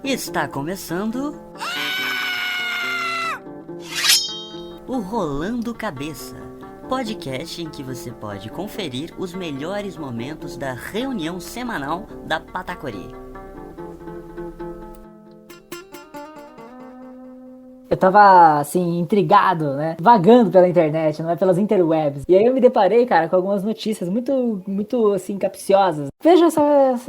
Está começando o Rolando Cabeça, podcast em que você pode conferir os melhores momentos da reunião semanal da Pataquari. Eu tava, assim, intrigado, né? Vagando pela internet, não é pelas interwebs. E aí eu me deparei, cara, com algumas notícias muito assim, capciosas. Veja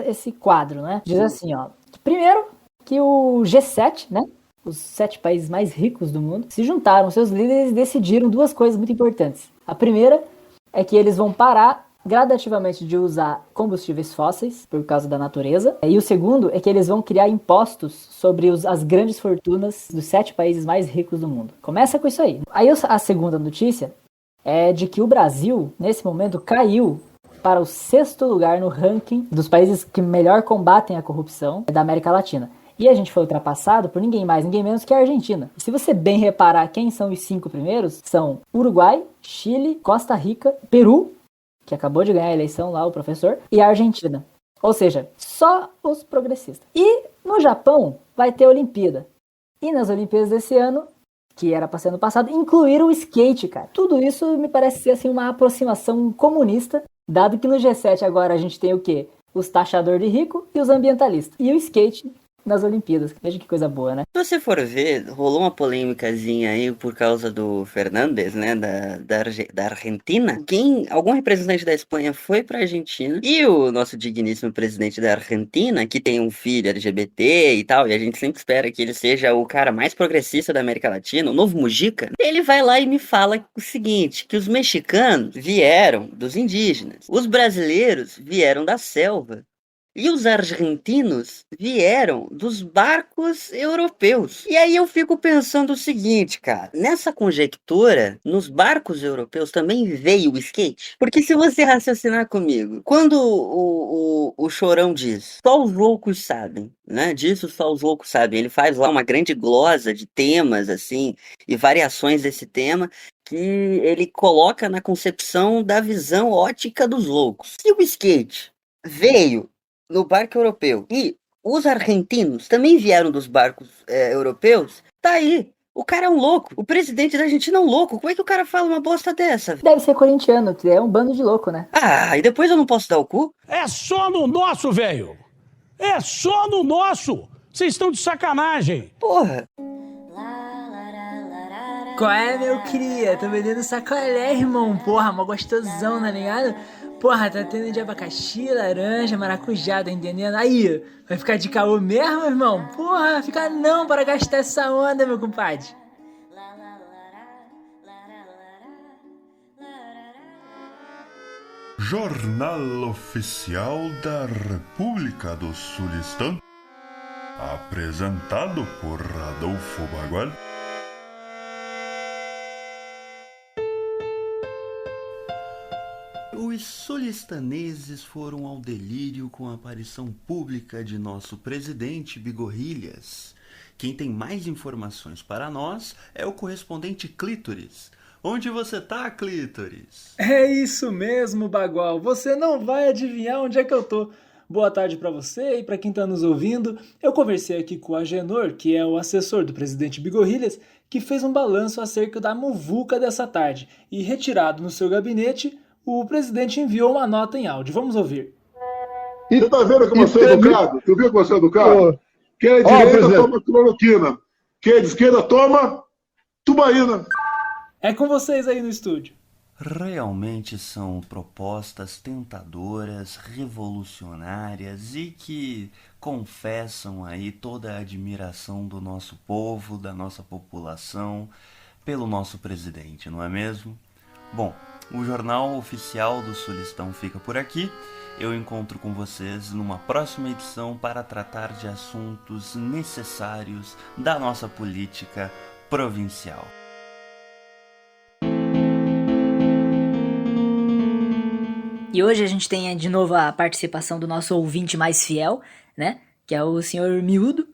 esse quadro, né? Diz assim, ó. Primeiro, que o G7, né? Os 7 países mais ricos do mundo se juntaram, seus líderes decidiram duas coisas muito importantes. A primeira é que eles vão parar gradativamente de usar combustíveis fósseis por causa da natureza. E o segundo é que eles vão criar impostos sobre as grandes fortunas dos 7 países mais ricos do mundo. Começa com isso aí. Aí a segunda notícia é de que o Brasil, nesse momento, caiu para o 6º lugar no ranking dos países que melhor combatem a corrupção da América Latina. E a gente foi ultrapassado por ninguém mais, ninguém menos que a Argentina. E se você bem reparar quem são os 5 primeiros, são Uruguai, Chile, Costa Rica, Peru, que acabou de ganhar a eleição lá, o professor, e a Argentina. Ou seja, só os progressistas. E no Japão vai ter Olimpíada. E nas Olimpíadas desse ano, que era para ser ano passado, incluíram o skate, cara. Tudo isso me parece ser assim, uma aproximação comunista, dado que no G7 agora a gente tem o quê? Os taxadores de rico e os ambientalistas. E o skate nas Olimpíadas. Veja que coisa boa, né? Se você for ver, rolou uma polêmicazinha aí por causa do Fernandes, né, da Argentina. Algum representante da Espanha foi pra Argentina e o nosso digníssimo presidente da Argentina, que tem um filho LGBT e tal, e a gente sempre espera que ele seja o cara mais progressista da América Latina, o novo Mujica, ele vai lá e me fala o seguinte, que os mexicanos vieram dos indígenas, os brasileiros vieram da selva, e os argentinos vieram dos barcos europeus. E aí eu fico pensando o seguinte, cara. Nessa conjectura, nos barcos europeus também veio o skate? Porque se você raciocinar comigo, quando o Chorão diz, só os loucos sabem, né? Disso só os loucos sabem. Ele faz lá uma grande glosa de temas, assim, e variações desse tema, que ele coloca na concepção da visão ótica dos loucos. Se o skate veio no barco europeu e os argentinos também vieram dos barcos europeus, tá aí. O cara é um louco. O presidente da Argentina é um louco. Como é que o cara fala uma bosta dessa? Deve ser corintiano, que é um bando de louco, né? Ah, e depois eu não posso dar o cu? É só no nosso, velho. É só no nosso. Vocês estão de sacanagem. Porra. Qual é, meu cria? Tô vendendo sacolé, irmão. Porra, mó gostosão, tá ligado? Porra, tá tendo de abacaxi, laranja, maracujá, tá entendendo? Aí, vai ficar de caô mesmo, irmão? Porra, fica não para gastar essa onda, meu compadre. Jornal Oficial da República do Sulistão, apresentado por Adolfo Bagual. Os sulistaneses foram ao delírio com a aparição pública de nosso presidente Bigorrilhas. Quem tem mais informações para nós é o correspondente Clítoris. Onde você tá, Clítoris? É isso mesmo, Bagual. Você não vai adivinhar onde é que eu tô. Boa tarde para você e para quem tá nos ouvindo. Eu conversei aqui com o Agenor, que é o assessor do presidente Bigorrilhas, que fez um balanço acerca da muvuca dessa tarde. E retirado no seu gabinete, o presidente enviou uma nota em áudio. Vamos ouvir. Você tá vendo como você é educado? Tu viu como você é educado? Quem é de direita toma cloroquina. Quem é de esquerda toma tubaína. É com vocês aí no estúdio. Realmente são propostas tentadoras, revolucionárias e que confessam aí toda a admiração do nosso povo, da nossa população, pelo nosso presidente, não é mesmo? Bom, o Jornal Oficial do Sulistão fica por aqui. Eu encontro com vocês numa próxima edição para tratar de assuntos necessários da nossa política provincial. E hoje a gente tem de novo a participação do nosso ouvinte mais fiel, né? Que é o senhor Miúdo.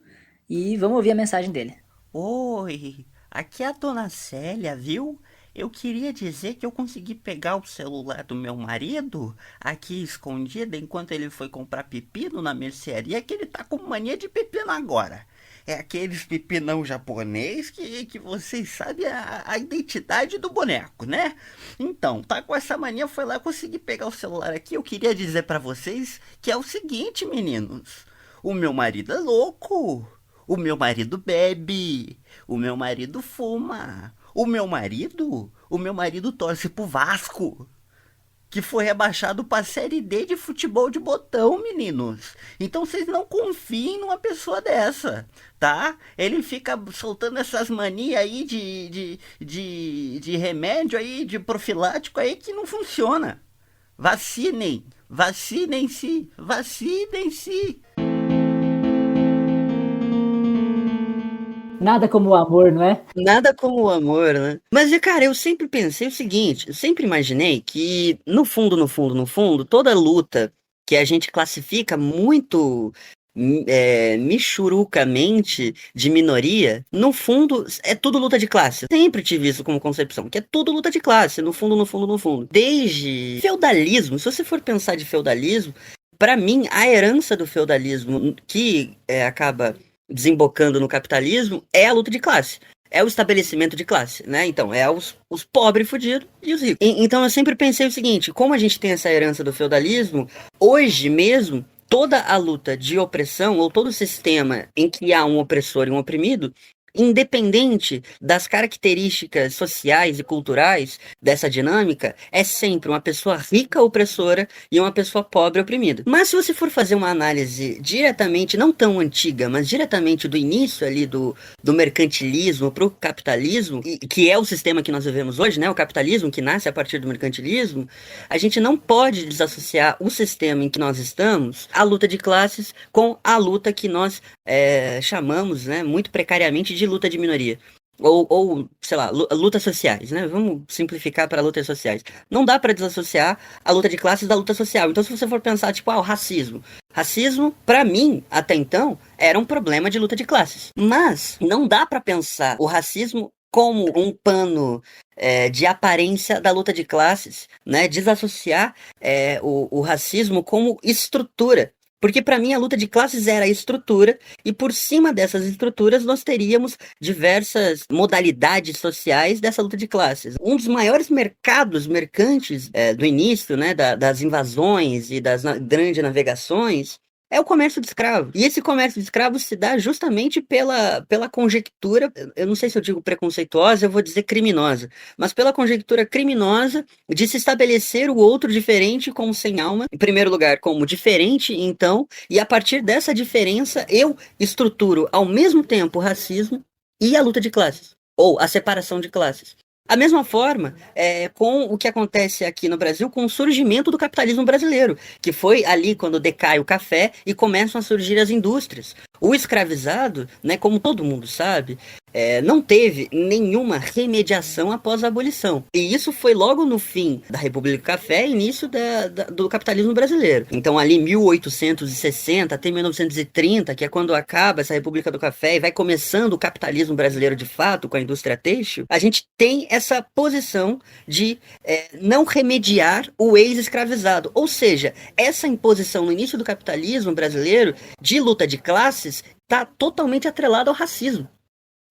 E vamos ouvir a mensagem dele. Oi, aqui é a dona Célia, viu? Eu queria dizer que eu consegui pegar o celular do meu marido aqui escondido enquanto ele foi comprar pepino na mercearia, que ele tá com mania de pepino agora. É aqueles pepinão japonês que vocês sabem a identidade do boneco, né? Então, tá com essa mania, foi lá, consegui pegar o celular aqui. Eu queria dizer pra vocês que é o seguinte, meninos. O meu marido é louco. O meu marido bebe. O meu marido fuma. O meu marido torce pro Vasco, que foi rebaixado pra Série D de futebol de botão, meninos. Então vocês não confiem numa pessoa dessa, tá? Ele fica soltando essas manias aí de remédio aí, de profilático aí que não funciona. Vacinem-se. Nada como o amor, não é? Nada como o amor, né? Mas, cara, eu sempre pensei o seguinte, eu sempre imaginei que, no fundo, toda luta que a gente classifica muito michurucamente de minoria, no fundo, é tudo luta de classe. Sempre tive isso como concepção, que é tudo luta de classe, no fundo. Desde feudalismo, se você for pensar de feudalismo, pra mim, a herança do feudalismo que acaba desembocando no capitalismo é a luta de classe. É o estabelecimento de classe, né? Então, é os pobres fudidos e os ricos. Então, eu sempre pensei o seguinte, como a gente tem essa herança do feudalismo, hoje mesmo, toda a luta de opressão, ou todo sistema em que há um opressor e um oprimido, independente das características sociais e culturais dessa dinâmica, é sempre uma pessoa rica opressora e uma pessoa pobre oprimida. Mas se você for fazer uma análise diretamente, não tão antiga, mas diretamente do início ali do mercantilismo para o capitalismo, que é o sistema que nós vivemos hoje, né? O capitalismo que nasce a partir do mercantilismo, a gente não pode desassociar o sistema em que nós estamos, a luta de classes, com a luta que nós chamamos, né, muito precariamente de luta de minoria. Ou sei lá, lutas sociais, né? Vamos simplificar para lutas sociais. Não dá para desassociar a luta de classes da luta social. Então, se você for pensar, tipo, o racismo. Racismo, para mim, até então, era um problema de luta de classes. Mas não dá para pensar o racismo como um pano de aparência da luta de classes, né? Desassociar o racismo como estrutura. Porque para mim a luta de classes era a estrutura, e por cima dessas estruturas nós teríamos diversas modalidades sociais dessa luta de classes. Um dos maiores mercados mercantes do início, né, das invasões e das grandes navegações, é o comércio de escravo. E esse comércio de escravos se dá justamente pela conjectura, eu não sei se eu digo preconceituosa, eu vou dizer criminosa, mas pela conjectura criminosa de se estabelecer o outro diferente como sem alma, em primeiro lugar como diferente, então, e a partir dessa diferença eu estruturo ao mesmo tempo o racismo e a luta de classes, ou a separação de classes. A mesma forma com o que acontece aqui no Brasil com o surgimento do capitalismo brasileiro, que foi ali quando decai o café e começam a surgir as indústrias. O escravizado, né, como todo mundo sabe, não teve nenhuma remediação após a abolição. E isso foi logo no fim da República do Café e início do capitalismo brasileiro. Então ali 1860 até 1930, que é quando acaba essa República do Café e vai começando o capitalismo brasileiro de fato com a indústria têxtil, a gente tem essa posição de não remediar o ex-escravizado. Ou seja, essa imposição no início do capitalismo brasileiro de luta de classes está totalmente atrelada ao racismo.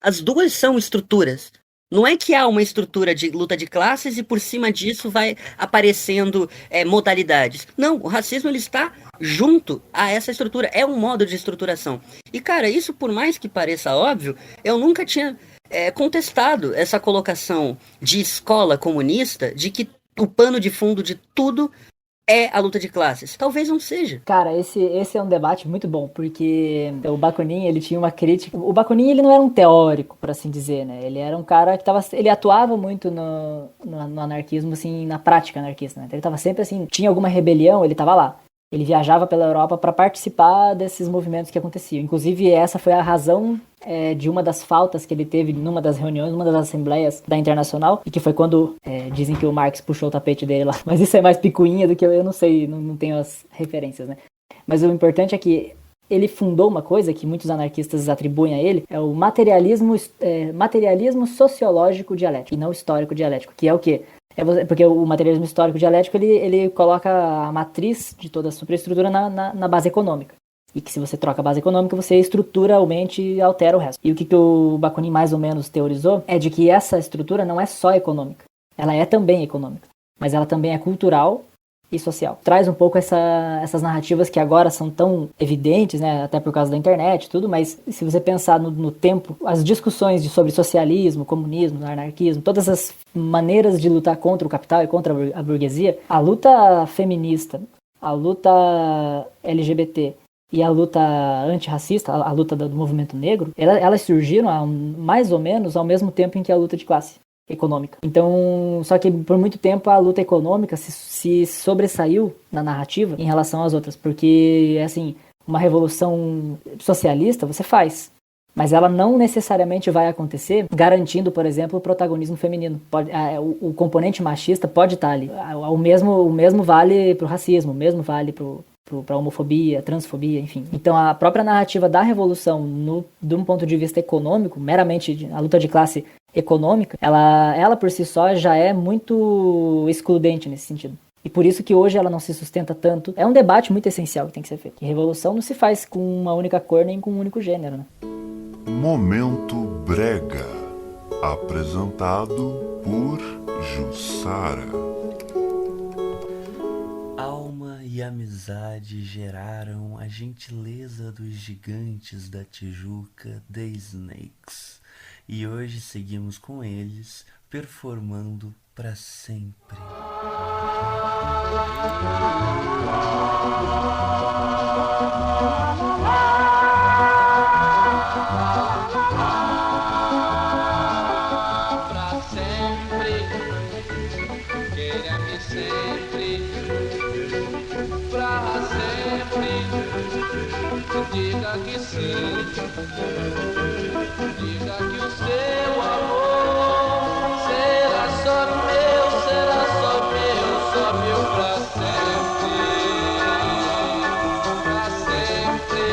As duas são estruturas. Não é que há uma estrutura de luta de classes e por cima disso vai aparecendo modalidades. Não, o racismo ele está junto a essa estrutura. É um modo de estruturação. E, cara, isso por mais que pareça óbvio, eu nunca tinha contestado essa colocação de escola comunista de que o pano de fundo de tudo é a luta de classes. Talvez não seja. Cara, esse é um debate muito bom, porque o Bakunin, ele tinha uma crítica. O Bakunin, ele não era um teórico, por assim dizer, né? Ele era um cara que ele atuava muito no anarquismo, assim, na prática anarquista, né? Ele tava sempre assim, tinha alguma rebelião, ele tava lá. Ele viajava pela Europa para participar desses movimentos que aconteciam. Inclusive, essa foi a razão de uma das faltas que ele teve numa das reuniões, numa das assembleias da Internacional, e que foi quando dizem que o Marx puxou o tapete dele lá. Mas isso é mais picuinha do que eu não sei, não tenho as referências, né? Mas o importante é que ele fundou uma coisa que muitos anarquistas atribuem a ele, é o materialismo sociológico dialético, e não histórico dialético, que é o quê? Porque o materialismo histórico dialético, ele coloca a matriz de toda a superestrutura na base econômica. E que se você troca a base econômica, você estruturalmente altera o resto. E o que o Bakunin mais ou menos teorizou é de que essa estrutura não é só econômica. Ela é também econômica, mas ela também é cultural e social. Traz um pouco essas narrativas que agora são tão evidentes, né, até por causa da internet e tudo, mas se você pensar no tempo, as discussões sobre socialismo, comunismo, anarquismo, todas as maneiras de lutar contra o capital e contra a burguesia, a luta feminista, a luta LGBT e a luta antirracista, a luta do movimento negro, elas surgiram mais ou menos ao mesmo tempo em que a luta de classe econômica. Então, só que por muito tempo a luta econômica se sobressaiu na narrativa em relação às outras, porque, assim, uma revolução socialista você faz, mas ela não necessariamente vai acontecer garantindo, por exemplo, o protagonismo feminino. O componente machista pode estar ali. O mesmo vale para o racismo, o mesmo vale para a homofobia, transfobia, enfim. Então a própria narrativa da revolução, de um ponto de vista econômico, meramente a luta de classe econômica, ela por si só já é muito excludente nesse sentido. E por isso que hoje ela não se sustenta tanto. É um debate muito essencial que tem que ser feito. E revolução não se faz com uma única cor nem com um único gênero, né? Momento Brega, apresentado por Jussara. Alma e amizade geraram a gentileza dos gigantes da Tijuca, The Snakes. E hoje seguimos com eles, performando para sempre. Pra sempre, queira-me sempre. Pra sempre, diga que sim. Diga que o seu amor será só meu, só meu pra sempre. Pra sempre,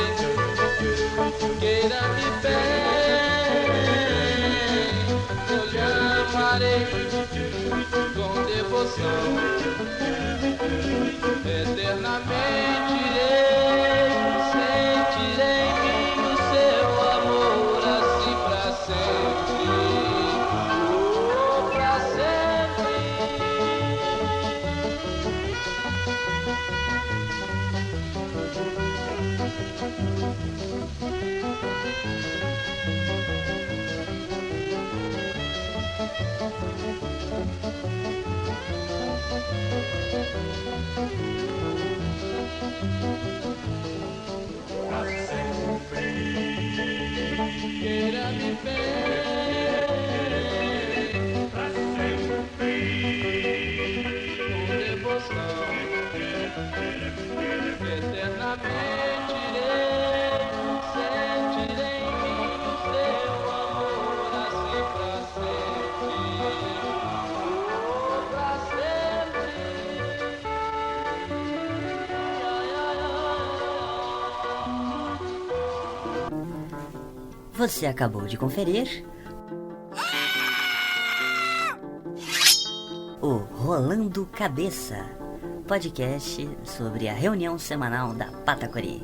queira-me bem, eu lhe amarei com devoção. Eternamente irei, sentirei em mim o seu amor assim pra sempre, oh, pra sempre. Queira-me bem, pra sempre, com devoção, eternamente irei, sentirei em mim o seu amor assim pra sempre, oh, pra sempre. Você acabou de conferir o Rolando Cabeça, podcast sobre a reunião semanal da Patacori.